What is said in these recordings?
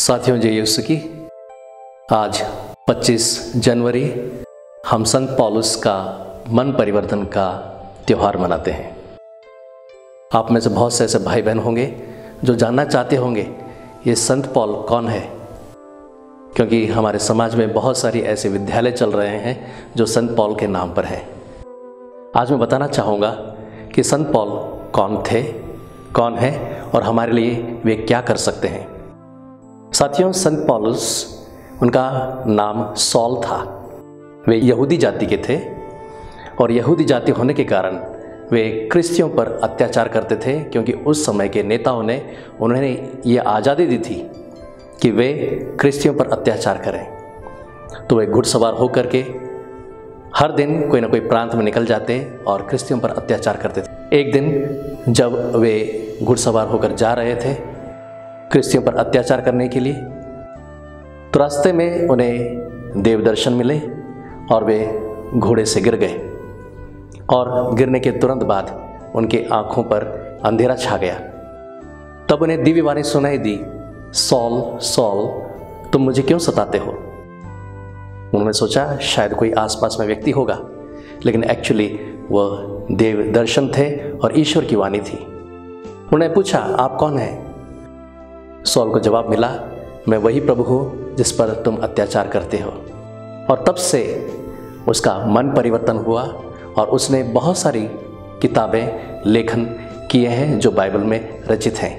साथियों, जय यीशु की। आज 25 जनवरी हम संत पौलुस का मन परिवर्तन का त्यौहार मनाते हैं। आप में से बहुत से ऐसे भाई बहन होंगे जो जानना चाहते होंगे ये संत पौल कौन है, क्योंकि हमारे समाज में बहुत सारी ऐसे विद्यालय चल रहे हैं जो संत पौल के नाम पर है। आज मैं बताना चाहूँगा कि संत पौल कौन थे, कौन है और हमारे लिए वे क्या कर सकते हैं। साथियों, संत पौलुस, उनका नाम सॉल था। वे यहूदी जाति के थे और यहूदी जाति होने के कारण वे क्रिश्चियों पर अत्याचार करते थे, क्योंकि उस समय के नेताओं ने उन्हें ये आज़ादी दी थी कि वे क्रिश्चियों पर अत्याचार करें। तो वे घुड़सवार होकर के हर दिन कोई ना कोई प्रांत में निकल जाते और क्रिश्चियों पर अत्याचार करते थे। एक दिन जब वे घुड़सवार होकर जा रहे थे क्रिश्चियों पर अत्याचार करने के लिए, तो रास्ते में उन्हें देव दर्शन मिले और वे घोड़े से गिर गए और गिरने के तुरंत बाद उनके आंखों पर अंधेरा छा गया। तब उन्हें दिव्य वाणी सुनाई दी, सॉल सॉल, तुम मुझे क्यों सताते हो। उन्होंने सोचा शायद कोई आसपास में व्यक्ति होगा, लेकिन एक्चुअली वह देव दर्शन थे और ईश्वर की वाणी थी। उन्होंने पूछा, आप कौन हैं। सॉल को जवाब मिला, मैं वही प्रभु हूँ जिस पर तुम अत्याचार करते हो। और तब से उसका मन परिवर्तन हुआ और उसने बहुत सारी किताबें लेखन किए हैं जो बाइबल में रचित हैं।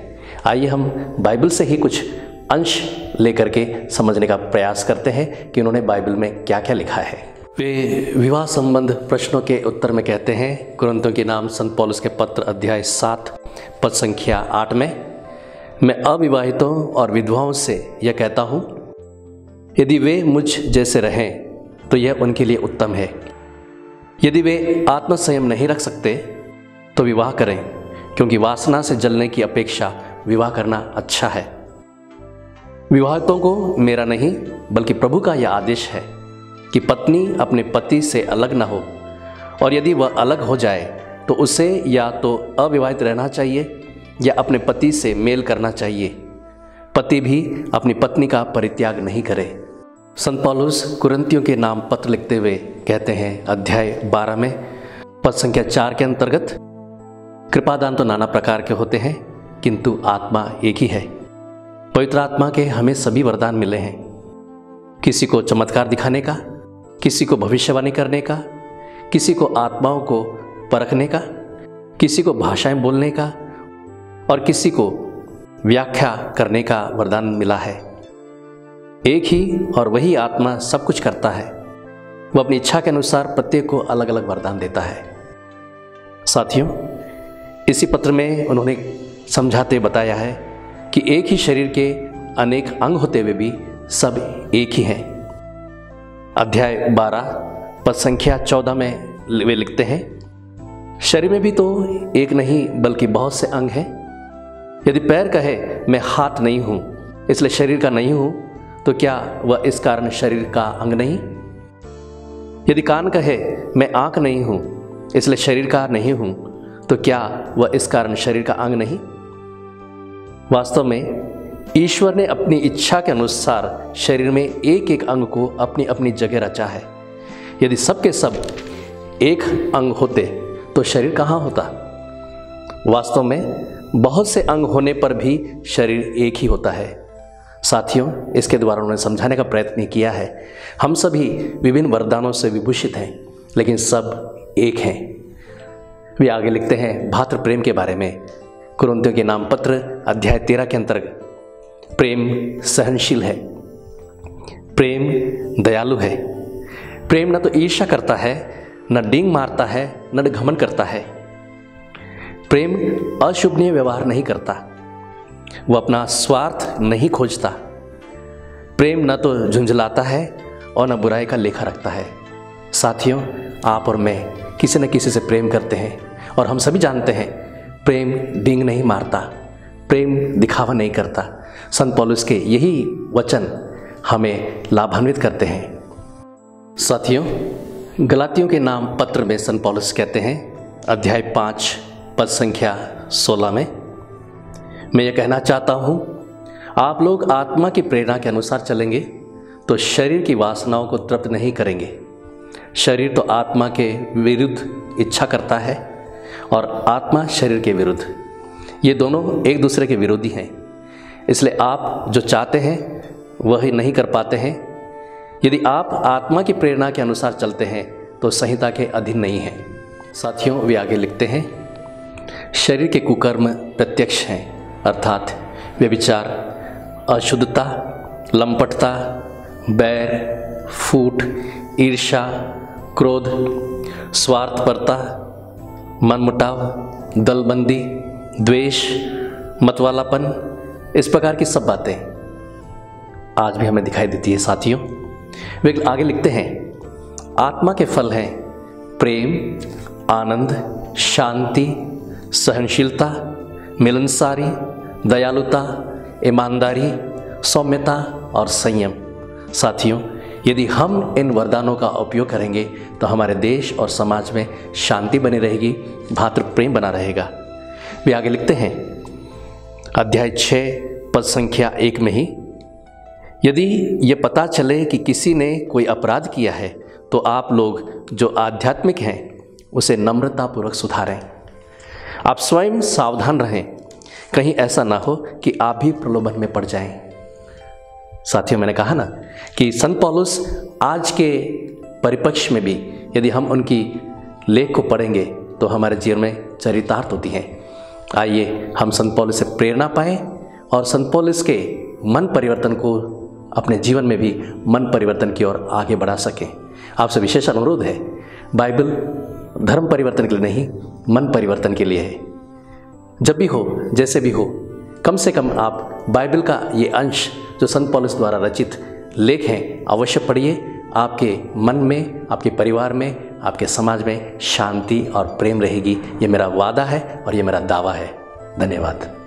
आइए हम बाइबल से ही कुछ अंश लेकर के समझने का प्रयास करते हैं कि उन्होंने बाइबल में क्या क्या लिखा है। वे विवाह संबंध प्रश्नों के उत्तर में कहते हैं, कुरिन्थियों के नाम संत पौलुस के पत्र अध्याय 7 पद संख्या 8 में, मैं अविवाहितों और विधवाओं से यह कहता हूँ, यदि वे मुझ जैसे रहें तो यह उनके लिए उत्तम है। यदि वे आत्मसंयम नहीं रख सकते तो विवाह करें, क्योंकि वासना से जलने की अपेक्षा विवाह करना अच्छा है। विवाहितों को मेरा नहीं बल्कि प्रभु का यह आदेश है कि पत्नी अपने पति से अलग न हो, और यदि वह अलग हो जाए तो उसे या तो अविवाहित रहना चाहिए या अपने पति से मेल करना चाहिए। पति भी अपनी पत्नी का परित्याग नहीं करे। संत पौलुस कुरिन्थियों के नाम पत्र लिखते हुए कहते हैं अध्याय 12 में पद संख्या 4 के अंतर्गत, कृपादान तो नाना प्रकार के होते हैं किंतु आत्मा एक ही है। पवित्र आत्मा के हमें सभी वरदान मिले हैं, किसी को चमत्कार दिखाने का, किसी को भविष्यवाणी करने का, किसी को आत्माओं को परखने का, किसी को भाषाएं बोलने का और किसी को व्याख्या करने का वरदान मिला है। एक ही और वही आत्मा सब कुछ करता है, वह अपनी इच्छा के अनुसार प्रत्येक को अलग अलग वरदान देता है। साथियों, इसी पत्र में उन्होंने समझाते बताया है कि एक ही शरीर के अनेक अंग होते हुए भी सब एक ही हैं। अध्याय 12 पद संख्या 14 में वे लिखते हैं, शरीर में भी तो एक नहीं बल्कि बहुत से अंग हैं। यदि पैर कहे मैं हाथ नहीं हूं इसलिए शरीर का नहीं हूं, तो क्या वह इस कारण शरीर का अंग नहीं। यदि कान कहे मैं आंख नहीं हूं इसलिए शरीर का नहीं हूं, तो क्या वह इस कारण शरीर का अंग नहीं। वास्तव में ईश्वर ने अपनी इच्छा के अनुसार शरीर में एक एक अंग को अपनी अपनी जगह रचा है। यदि सबके सब एक अंग होते तो शरीर कहाँ होता। वास्तव में बहुत से अंग होने पर भी शरीर एक ही होता है। साथियों, इसके द्वारा उन्होंने समझाने का प्रयत्न किया है, हम सभी विभिन्न वरदानों से विभूषित हैं, लेकिन सब एक हैं। वे आगे लिखते हैं भातृ प्रेम के बारे में, कुरिन्थियों के नाम पत्र अध्याय 13 के अंतर्गत, प्रेम सहनशील है, प्रेम दयालु है, प्रेम न तो ईर्ष्या करता है, न डींग मारता है, न घमंड करता है। प्रेम अशुभनीय व्यवहार नहीं करता, वह अपना स्वार्थ नहीं खोजता। प्रेम न तो झुंझलाता है और न बुराई का लेखा रखता है। साथियों, आप और मैं किसी न किसी से प्रेम करते हैं और हम सभी जानते हैं प्रेम डींग नहीं मारता, प्रेम दिखावा नहीं करता। संत पौलुस के यही वचन हमें लाभान्वित करते हैं। साथियों, गलातियों के नाम पत्र में संत पौलुस कहते हैं अध्याय 5 पद संख्या 16 में, मैं ये कहना चाहता हूँ आप लोग आत्मा की प्रेरणा के अनुसार चलेंगे तो शरीर की वासनाओं को तृप्त नहीं करेंगे। शरीर तो आत्मा के विरुद्ध इच्छा करता है और आत्मा शरीर के विरुद्ध, ये दोनों एक दूसरे के विरोधी हैं। इसलिए आप जो चाहते हैं वही नहीं कर पाते हैं। यदि आप आत्मा की प्रेरणा के अनुसार चलते हैं तो संहिता के अधीन नहीं हैं। साथियों, वे आगे लिखते हैं, शरीर के कुकर्म प्रत्यक्ष हैं, अर्थात व्यभिचार, अशुद्धता, लंपटता, बैर, फूट, ईर्ष्या, क्रोध, स्वार्थपरता, मनमुटाव, दलबंदी, द्वेष, मतवालापन, इस प्रकार की सब बातें आज भी हमें दिखाई देती है। साथियों, वे आगे लिखते हैं, आत्मा के फल हैं प्रेम, आनंद, शांति, सहनशीलता, मिलनसारी, दयालुता, ईमानदारी, सौम्यता और संयम। साथियों, यदि हम इन वरदानों का उपयोग करेंगे तो हमारे देश और समाज में शांति बनी रहेगी, भातृ प्रेम बना रहेगा। वे आगे लिखते हैं, अध्याय 6 पद संख्या 1 में ही, यदि ये पता चले कि किसी ने कोई अपराध किया है तो आप लोग जो आध्यात्मिक हैं उसे नम्रतापूर्वक सुधारें। आप स्वयं सावधान रहें, कहीं ऐसा ना हो कि आप भी प्रलोभन में पड़ जाएं। साथियों, मैंने कहा ना कि संत पौलुस आज के परिप्रेक्ष्य में भी यदि हम उनकी लेख को पढ़ेंगे तो हमारे जीवन में चरितार्थ होती हैं। आइए हम संत पौलुस से प्रेरणा पाएं और संत पौलुस के मन परिवर्तन को अपने जीवन में भी मन परिवर्तन की ओर आगे बढ़ा सकें। आपसे विशेष अनुरोध है, बाइबल धर्म परिवर्तन के लिए नहीं, मन परिवर्तन के लिए है। जब भी हो, जैसे भी हो, कम से कम आप बाइबल का ये अंश जो संत पौलुस द्वारा रचित लेख हैं अवश्य पढ़िए। आपके मन में, आपके परिवार में, आपके समाज में शांति और प्रेम रहेगी। ये मेरा वादा है और ये मेरा दावा है। धन्यवाद।